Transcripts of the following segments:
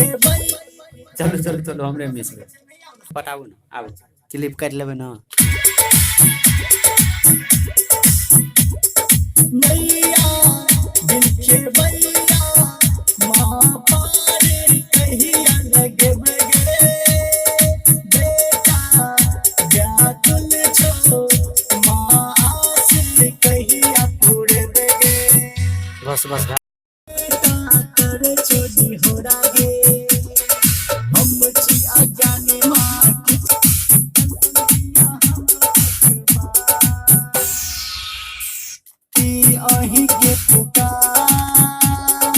चलो चलो चलो हमरे मिस पटाबू ना आबू क्लिप काट लेबे ना मैया दिल के भैया माँ पारे कहिया लगे बगे बेटा व्याकुल छो माँ आसिल कहिया पूरे बगे बस बस कर छोड़ी हो रागे हम छी अज्ञानी माँ की अही के पुकार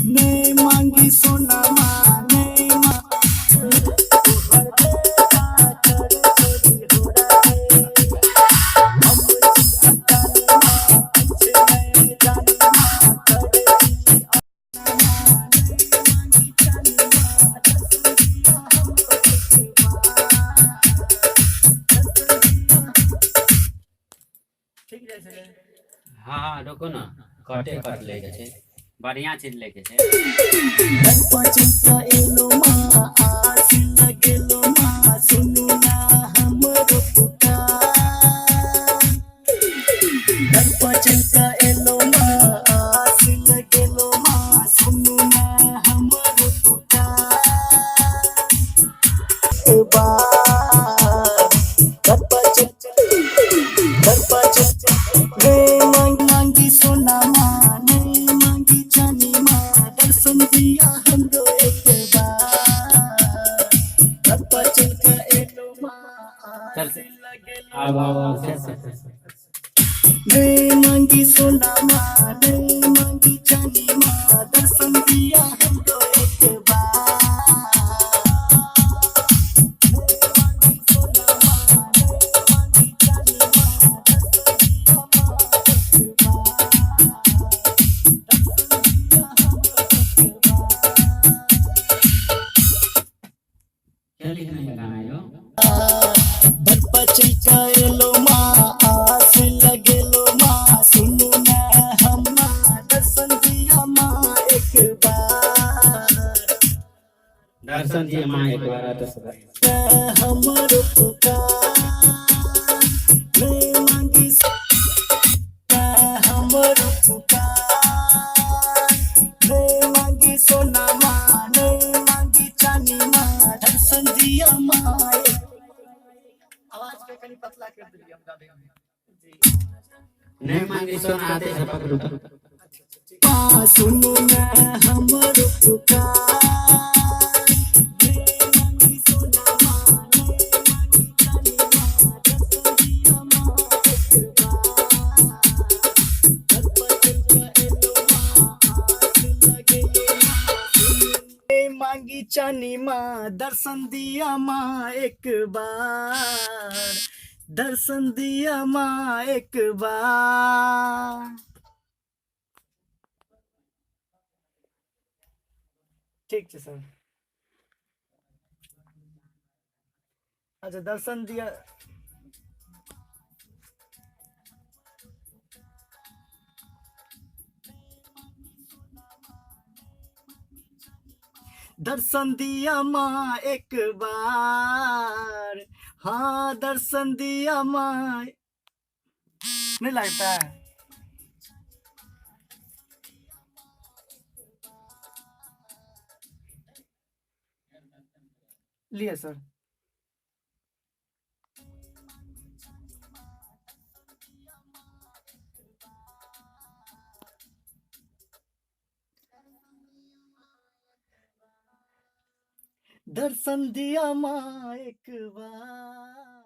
नहीं मांगी सोना माँ नहीं हाँ हाँ रुको ना कटे कट लेके छे बढ़िया चीज लेके छे पचिता एलो माँ आस लगेलो माँ सुनु ना हमरो पुकार पचिता एलो माँ आस लगेलो माँ सुनु ना हमरो पुकार मांगी सोना माँ नहीं मांगी जानी माँ दर्शन दिया हमरो एक बार चल का एलो माँ चल अब नहीं मांगी सोना माँ नहीं मांगी जानी माँ दर्शन दिया हमरो एक बार क्या लिखना है गाना यो बरपचिका एलो माँ आस लगेलो माँ सुनु ना हम दर्शन दिया माँ एक बार दर्शन दिए माँ एक बार तो सब हमरो पुकार नहीं मांगी हमरो पुकार नहीं मांगी सोना माँ नहीं मांगी चांदी माँ दर्शन दिया माँ आवाज के कनी पतला कर दिली हम गाबे में जी नहीं मांगी सोना आते से पकड़ू सुनु ना हमरो पुकार मांगी चानी माँ दर्शन दिया माँ एक बार दर्शन दिया माँ एक बार ठीक है सर अच्छा दर्शन दिया दर्शन दिया माँ एक बार हाँ दर्शन दिया माँ नहीं लगता है लिया सर दर्शन दिया माँ एक बार।